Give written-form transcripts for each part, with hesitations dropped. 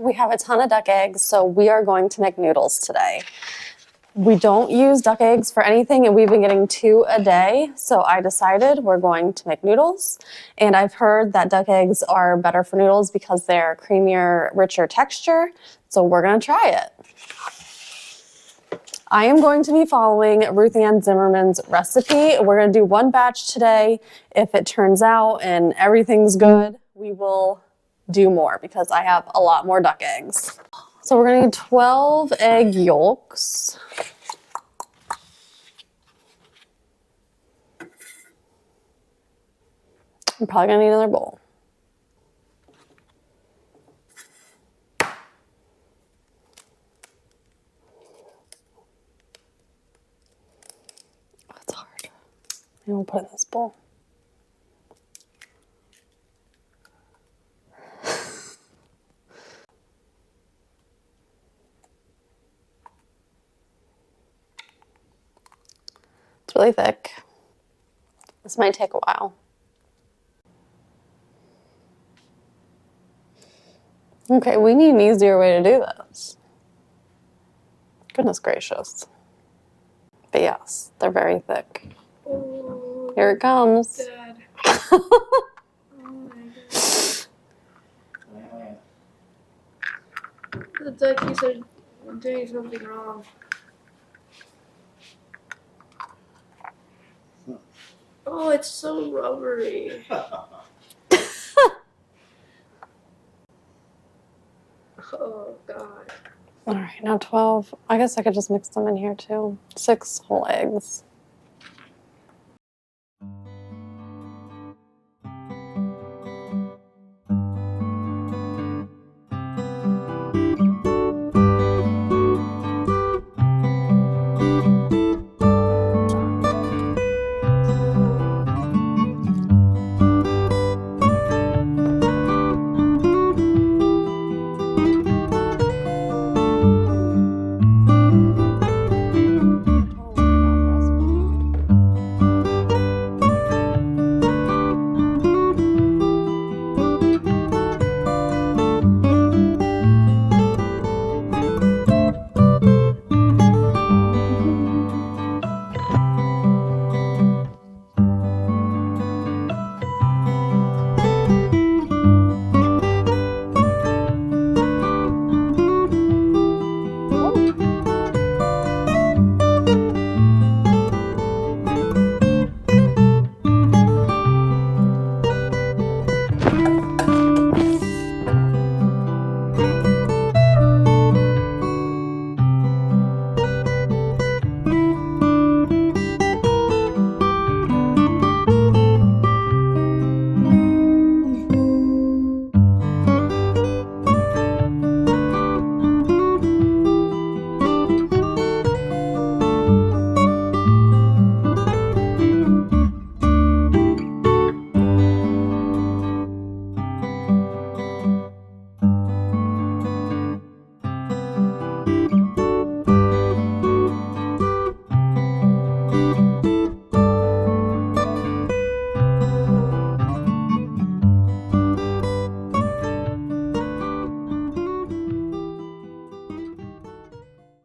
We have a ton of duck eggs, so we are going to make noodles today. We don't use duck eggs for anything, and we've been getting 2 a day, so I decided we're going to make noodles. And I've heard that duck eggs are better for noodles because they're creamier, richer texture, so we're gonna try it. I am going to be following Ruthann Zimmerman's recipe. We're gonna do 1 batch today. If it turns out and everything's good, we will do more because I have a lot more duck eggs. So we're gonna need 12 egg yolks. I'm probably gonna need another bowl. That's hard. And we'll put it in this bowl. It's really thick. This might take a while. Okay, we need an easier way to do this. Goodness gracious. But yes, they're very thick. Oh, here it comes. Dad. Oh my God. It's like you said doing something wrong. Oh, it's so rubbery. Oh, God. All right, now 12. I guess I could just mix them in here too. 6 whole eggs.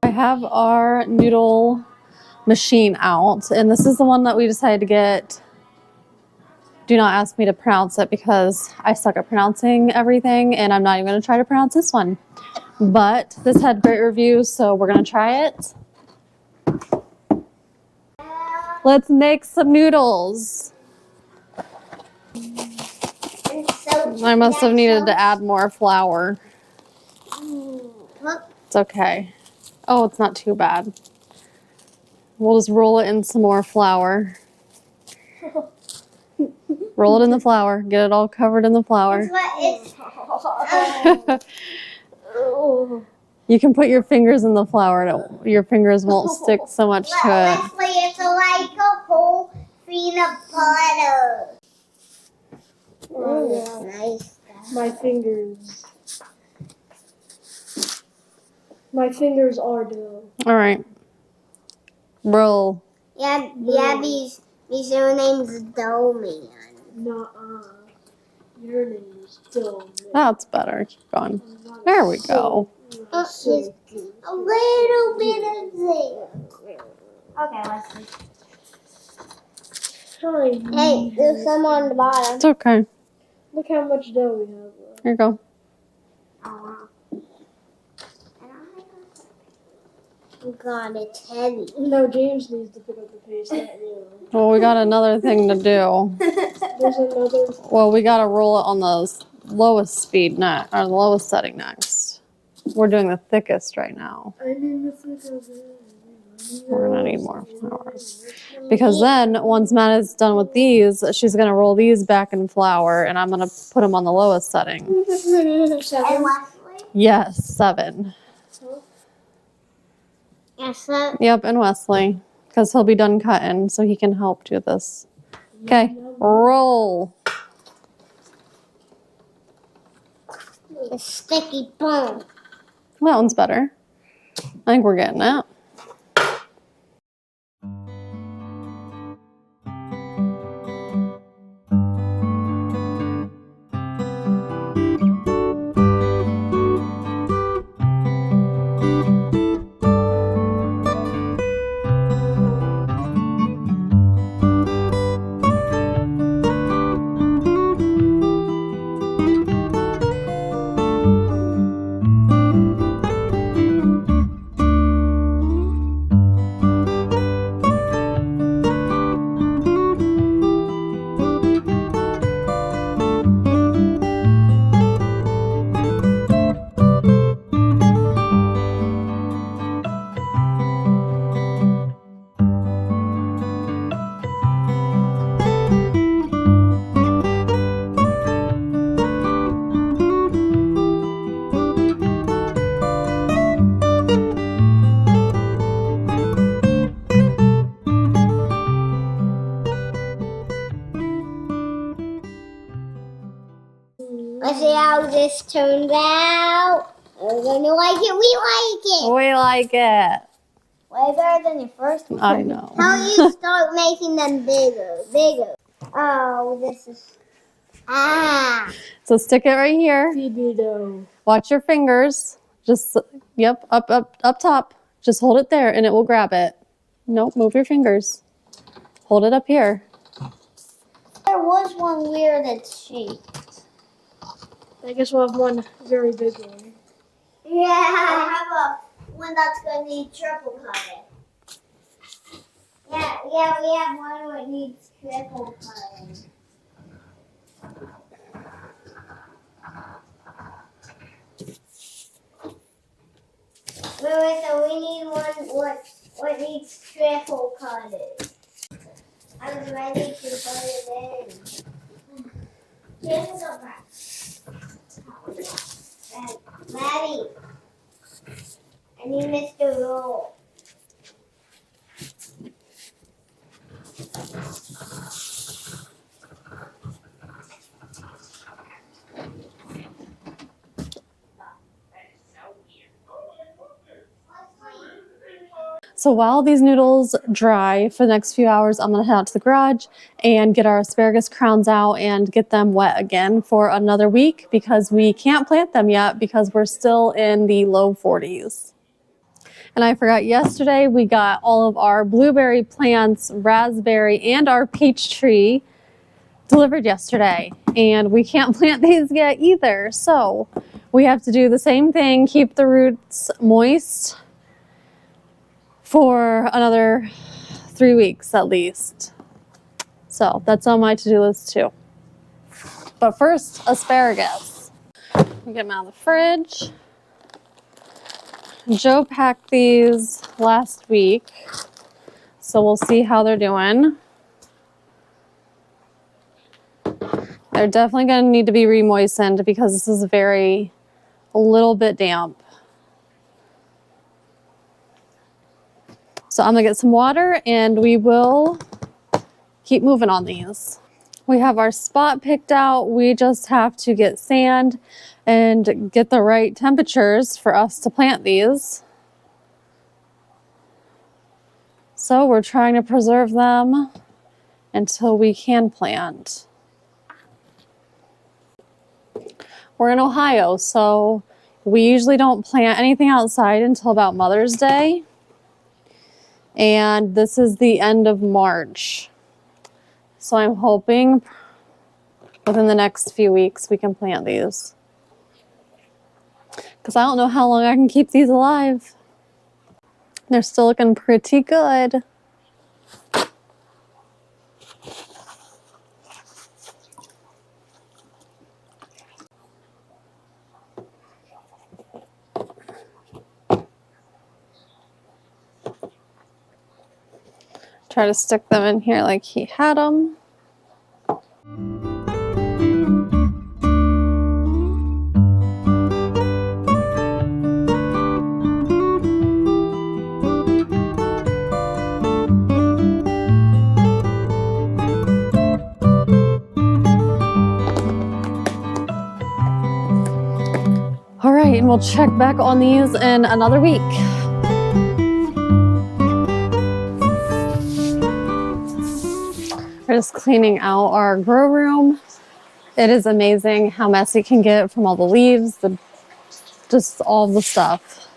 I have our noodle machine out, and this is the one that we decided to get. Do not ask me to pronounce it because I suck at pronouncing everything, and I'm not even going to try to pronounce this one. But this had great reviews, so we're going to try it. Let's make some noodles. I must have needed to add more flour. It's okay. Oh, it's not too bad. We'll just roll it in some more flour. Roll it in the flour. Get it all covered in the flour. You can put your fingers in the flour. Your fingers won't stick so much to it. Honestly, it's like a whole peanut butter. Oh, yeah. Nice. My fingers. My fingers are dough. All right. Roll. Yeah, his real name's Dough Man. Nuh-uh. Your name is Dylan. That's better. Keep going. I'm not There a we silly- go. I'm not a silly goose. A little bit of there. Okay, Wesley. Tiny. Hey, there's some on the bottom. It's okay. Look how much dough we have left. Here you go. Oh, wow. God, it's heavy. No, James needs to pick up the pace, not you. Well, we got another thing to do. There's another. Well, we got to roll it on the lowest speed next, or the lowest setting next. We're doing the thickest right now. I need to pick up it. We're gonna need more flour. Because then, once Matt is done with these, she's gonna roll these back in flour, and I'm gonna put them on the lowest setting. And Seven. Wesley? Yes, 7. Yes, sir. Yep, and Wesley, because he'll be done cutting, so he can help do this. Okay, roll. The sticky bone. That one's better. I think we're getting it. Let's see how this turns out. We're gonna like it. We like it. We like it. Way better than your first one. I know. How you start making them bigger, bigger. Oh, this is. Ah. So stick it right here. Phoebe dough. Watch your fingers. Just, yep, up top. Just hold it there and it will grab it. Nope, move your fingers. Hold it up here. There was one weird that's shaped. I guess we'll have one very big one. Yeah, I have one that's gonna need triple cutting. Yeah, we have one that needs triple cutting. Wait, so we need one what needs triple cutting. I was ready to put it in. Here's the back. Maddie, I need Mr. Roll. So while these noodles dry for the next few hours, I'm gonna head out to the garage and get our asparagus crowns out and get them wet again for another week because we can't plant them yet because we're still in the low 40s. And I forgot yesterday we got all of our blueberry plants, raspberry, and our peach tree delivered yesterday. And we can't plant these yet either. So we have to do the same thing, keep the roots moist for another 3 weeks at least. So that's on my to-do list too. But first, asparagus. Get them out of the fridge. Joe packed these last week, so we'll see how they're doing. They're definitely going to need to be re-moistened because this is a little bit damp. So I'm gonna get some water and we will keep moving on these. We have our spot picked out. We just have to get sand and get the right temperatures for us to plant these. So we're trying to preserve them until we can plant. We're in Ohio, so we usually don't plant anything outside until about Mother's Day. And this is the end of March. So I'm hoping within the next few weeks we can plant these. Because I don't know how long I can keep these alive. They're still looking pretty good. Try to stick them in here like he had them. All right, and we'll check back on these in another week. We're just cleaning out our grow room. It is amazing how messy it can get from all the leaves, just all the stuff.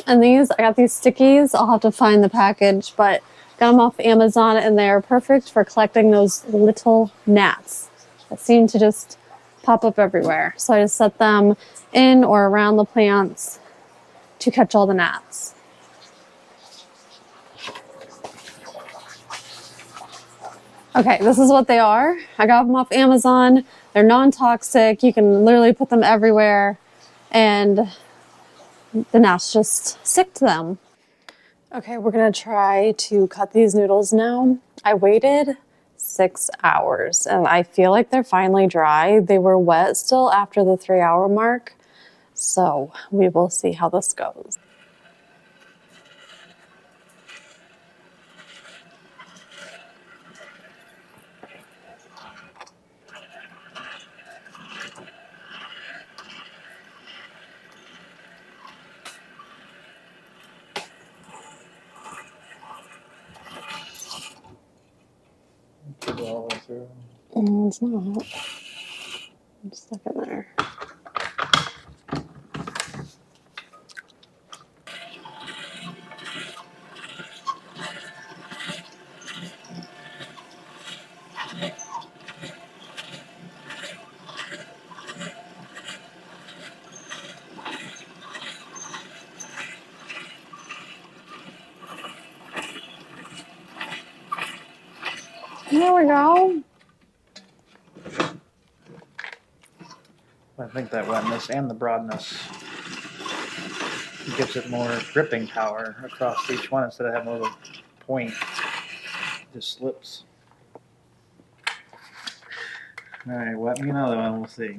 And these, I got these stickies. I'll have to find the package, but got them off Amazon and they're perfect for collecting those little gnats that seem to just pop up everywhere. So I just set them in or around the plants to catch all the gnats. Okay, this is what they are. I got them off Amazon. They're non-toxic. You can literally put them everywhere and the gnats just stick to them. Okay, we're gonna try to cut these noodles now. I waited 6 hours and I feel like they're finally dry. They were wet still after the 3-hour mark. So we will see how this goes. It's not. I'm stuck in there. There we go. I think that wetness and the broadness gives it more gripping power across each one instead of having a little point. It just slips. All right, wet me another one. We'll see.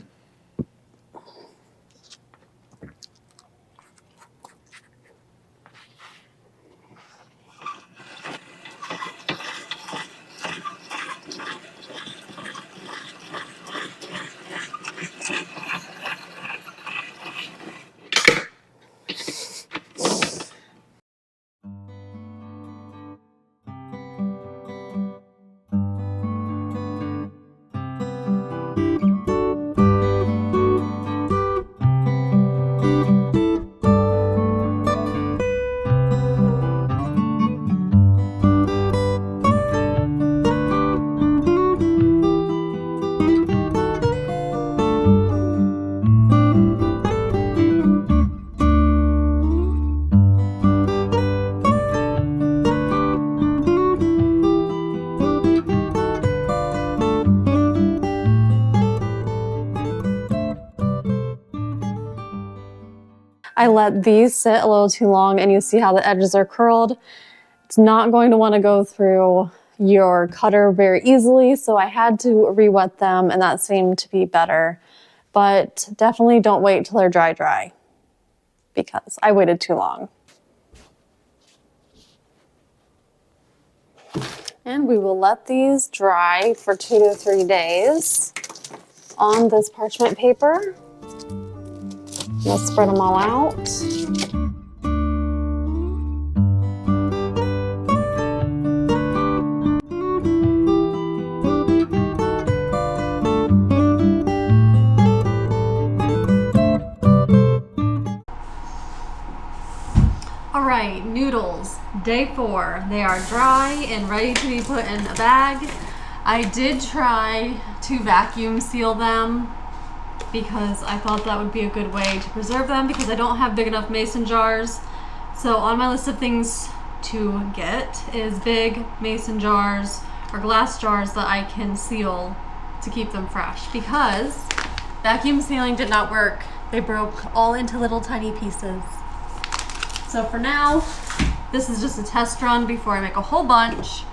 I let these sit a little too long and you see how the edges are curled. It's not going to want to go through your cutter very easily, so I had to re-wet them and that seemed to be better. But definitely don't wait till they're dry because I waited too long. And we will let these dry for 2 to 3 days on this parchment paper. Let's spread them all out. right, noodles, day 4. They are dry and ready to be put in a bag. I did try to vacuum seal them because I thought that would be a good way to preserve them because I don't have big enough mason jars. So on my list of things to get is big mason jars or glass jars that I can seal to keep them fresh, because vacuum sealing did not work. They broke all into little tiny pieces. So for now, this is just a test run before I make a whole bunch.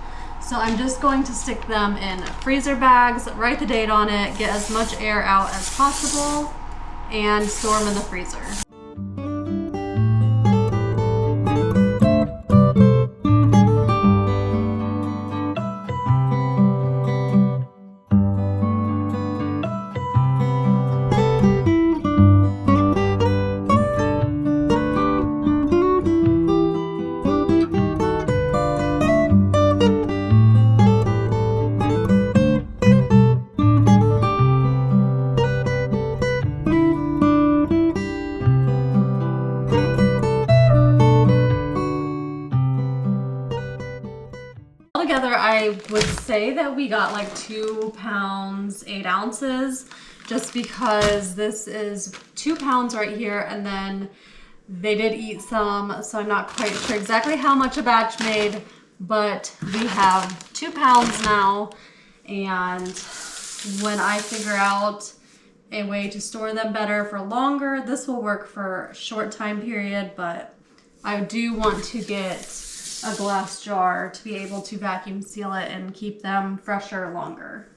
So I'm just going to stick them in freezer bags, write the date on it, get as much air out as possible, and store them in the freezer. Altogether, I would say that we got like 2 pounds, 8 ounces, just because this is 2 pounds right here, and then they did eat some, so I'm not quite sure exactly how much a batch made, but we have 2 pounds now, and when I figure out a way to store them better for longer, this will work for a short time period, but I do want to get a glass jar to be able to vacuum seal it and keep them fresher longer.